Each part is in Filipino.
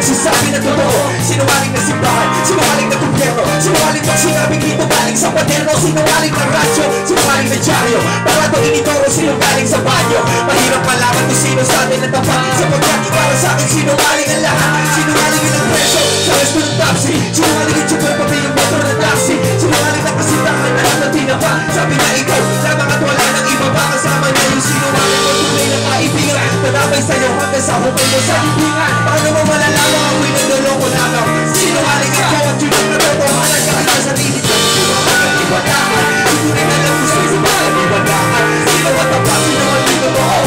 nagsasabi na totoo. Sinungaling na simbahan, sinungaling na gobyerno, sinungaling pag sinabing dito galing sa paderno, sinungaling na radyo, sinungaling na dyaryo, para to initoro sinungaling sa banyo. Mahirap malaman kung sino sa atin ang tapat, sapagkat para sa akin sinungaling ang lahat. Sinungaling ang preso sa resto ng taxi, sinungaling yung tsuper pati yung motor na taxi, sinungaling na kasintahan na lang na tinapa. Sabi na ikaw lamang at wala ng iba pa, kasama niya yung sinungaling mo tunay na kaibigan, tadamay sa'yo hanggang sa hukay mo sa libingan. Paano mo malalaman ako'y nagdoloko lamang? Sinungaling ako at yun ang natotohanan, kahit sa sarili ko sinungaling ang ibadahan. Hindi rin alam kung sino ba ang ibadahan, sino ang tapat, sino ang di totoo.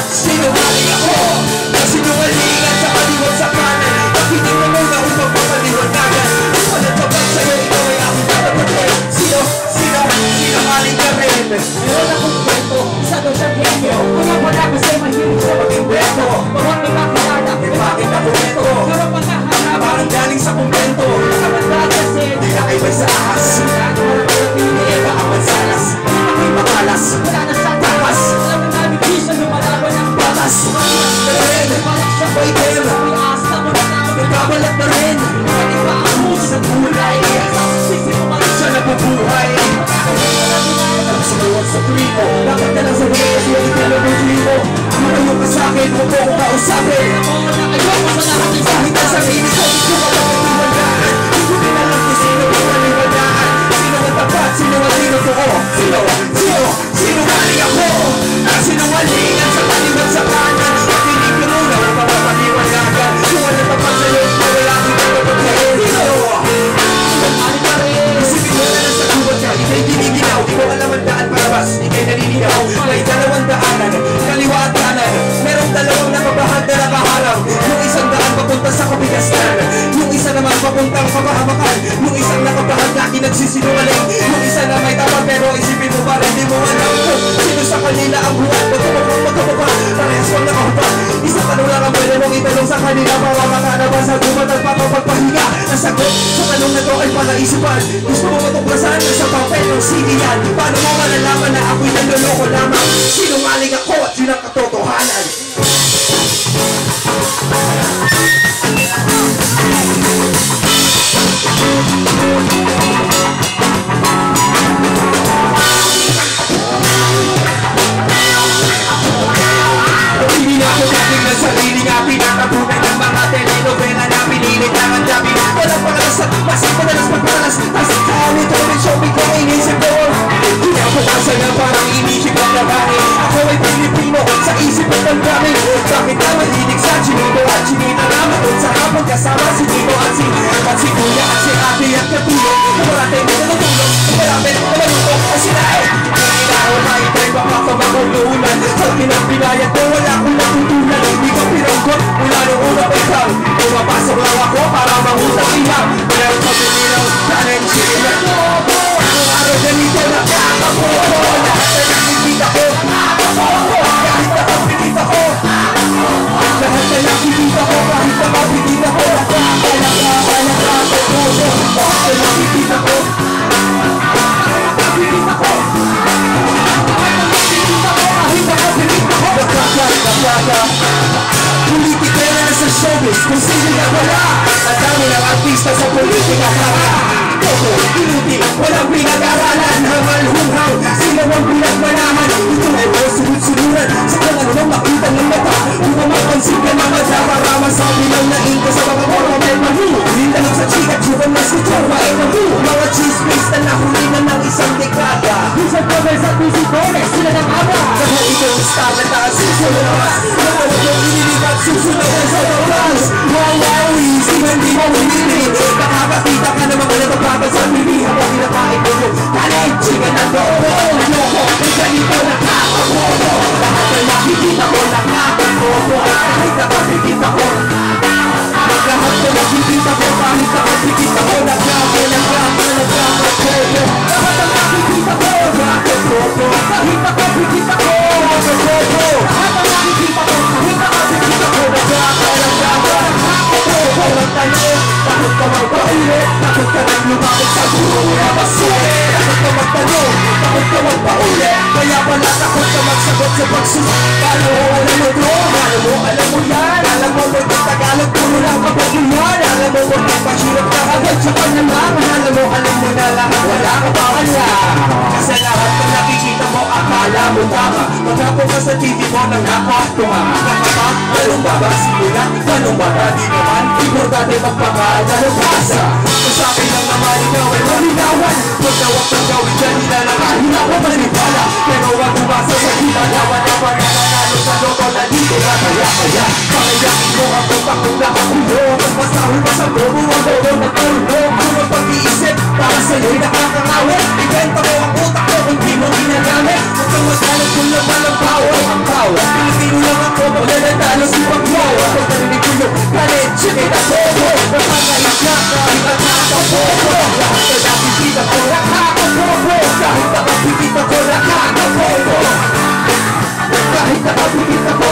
Sinungaling ako na sinungalingan sa kaliwat sa kanan, nakinig mo muna upang papaliwanagan. Walang tapat sa'yo, ikaw ay aking tatapatid. Sinungaling ka rin. Meron akong kwento, isa daw siyang genyo. Kaya wala kasi mahilig siya mag-invento. Bawang may kakilala, bakit ako ito? pero pagkaharap, Parang galing sa kumbento, nakabanda kasi di na kayo sa ahas. Eva ang mansanas, ako'y makalas. wala na siya Takas, alam mo namin di siya lumalaban ng batas. Pero rin, balak siya may dem, may asa mo na namin. nagbabalat na rin. Pwede ba ang musa sa kulay? Sisi mo ba Siya nabubuhay. Sinuwan sa primo, dapat ka lang sabihin kasi yung itinalabuhin mo. Malayo ka sa'kin, huwag mo akong kausapin. ako na ayoko sa lahat ng Kahit ang sarili ko, gusto ka lang magtiwalaan. Hindi ko din alam kung sino ang maniwalaan. Sino ang tapat, sino ang di totoo. Sinungaling ako. Ang sinungalingan sa kaliwat sa kanan. Nakinig ko muna ang papapaliwanagan. Kung ano tapat sa'yo, ikaw ay aking tatapatid. sinungaling pa rin. Isipin mo na lang sa gubat ka, ika'y giniginaw. Di mo alam ang daan palabas, ika'y naliligaw. May dalawang daanan, kaliwa at kanan. Merong dalawang nakabahag na nakaharang. Yung isang daan papunta sa kabigastan, yung isa naman papuntang kapahamakan. Yung isang nakabahag lagi nagsisinungaling, yung isa na may tama pero isipin mo pa rin di mo alam kung sino sa kanila ang buhat. Magkababa, parehas pang nakahubad. Isang tanong lang ang pwede mong itanong sa kanila, para makanaban sa gubat at pagpapahinga. Ang sagot sa tanong na to ay palaisipan. Gusto mo matuklasan sa papel ng CD yan. Paano mo malalaman na ako'y naloloko lamang? Sinungaling ako at yun ang katotohanan. Hindi na ako dating ng sarili nga, pinatabunan ng mga telenovela na pinilit lang ang dami. Walang pagalas at masang madalas magpagalas. As kami ito rin shopping ko ay inisip ko. Hindi ako masaya parang inisip ng labahe. Ako ay Pilipino sa isip at ang dami. Bakit na mahilig sa chinito at chinita naman doon sa hapon kasama si Tito at si Kuya at si Ate at Katulong. Parating na natulog, malapit na maluto at sinae. Kailangan ko maitay baka pa makulunan. Sa pinagbigayan ko wala akong natutunan. Hindi ko piranggot mula nung una pa ikaw. Pumapasok lang ako para mangutang iyak. Meron pa pinilaw, challenge sila. Anong araw ganito nakakabobo. Lahat na nakikita ko, kahit nakapikita ko. Lahat na nakikita ko, kahit nakapikita ko. Nakakabobo. Lahat na nakikita ko, nakapikita ko. Politika na nasa showbiz, kung sino na wala. Ang dami ng artista sa politika kaya Toto, inuti, walang pinag-aralan. Hamal-humhang, sila ang pinagmanahan. Ito ay mga sunod-sunuran sa kung ano nang makita ng mata. Kung mapansin ka naman sa paraman sa bilang na inko sa mga koromel mahu. Hintanong sa chika, juwan na si Chorwa ay mahu. Mga chismis na nahuli na ng isang dekada. Isang cover sa Tusi-Torres, sila ng ama. Dahil ito ang star na taas susunod. Nawala yung inilipat susunod sa oras. Wow, easy man di mo hinili. Nakakakita ka naman ulit ang babad sa pili. Habang kinakain mo yung talent. Chika na dobo. Loko, may ganito nakakabobo. Lahat na nakikita ko nakakabobo. Kahit nakakikita ko. Lahat na nakikita ko kahit nakakikita ko. Nakakabobo. Lahat na nakikita ko nakakabobo. Kahit nakakikita ko. Lahat na nakikita ko kahit nakakikita ko. Walang tanong, takot ka magpaulit. Takot ka nang lumapit sa guro na masulit. Takot ka magtanong, takot ka magpaulit. Kaya pala takot ka magsagot sa pagsusunod. Kala mo alam mo to, kala mo alam mo yan. Alam mo huwag ng Tagalog, puro lang kapag yan. Alam mo huwag ng pahirap ka agad sa panalaman. Alam mo na lahat, wala ka pa alam. Kasi lahat ng nakikita mo, akala mo tama. Maghapo ka sa TV mo nang nakatuwa. Nakapa, anong baba simula, anong baba di naman. Importante magpakadalo pasa. Kung sa akin lang naman ikaw ay malinawan. Magdawag ng gawin dyan, nilalakahin ako manipala. Pero wag umasa sa ginagawa na pananalo sa loko na dito na kaya. Pangayakin mo ako bakong nakakulong. Magmasahol pa sa bobo, ang bobo magtulong. Kung pag-iisip, para sa'yo'y nakakangawin. Ibenta mo ang utak ko kung di mo ginagamit. Huwag kang magalit kung naman ang power. Ang power, Pilipino lang ako, maglalantalo si Pagwawa. Pag narinig ko yung galit, check ako. Nakakahit na kahit ang nakakabobo. Lahat na nakikita ko, nakakabobo. Kahit nakakikita ko, nakakabobo. Kahit nakakikita ko,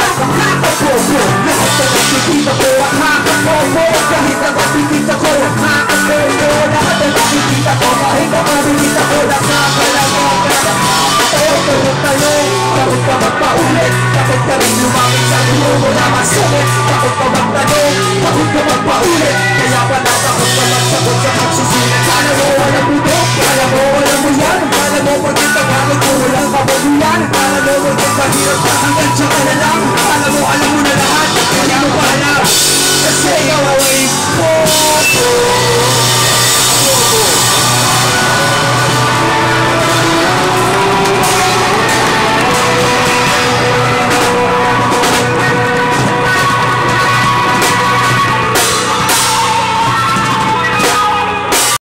nakakabobo. Lahat na nakikita ko, nakakabobo. Kahit nakakikita ko, nakakabobo. Lahat na nakikita ko, kahit nakakikita ko, nakakalaga. Takot ka magtanong, takot ka magpaulit. Takot ka rin lumamit sa dulo mo na masakit. Takot ka magtanong, takot ka magpaulit. Kaya pala takot ka magsagot sa pagsusulit. Kala mo alam mo to, kala mo alam mo yan. Kala mo pag yung Tagalog mo walang kabagulan. Kala mo huwag yung mahirap ka hanggang tsaka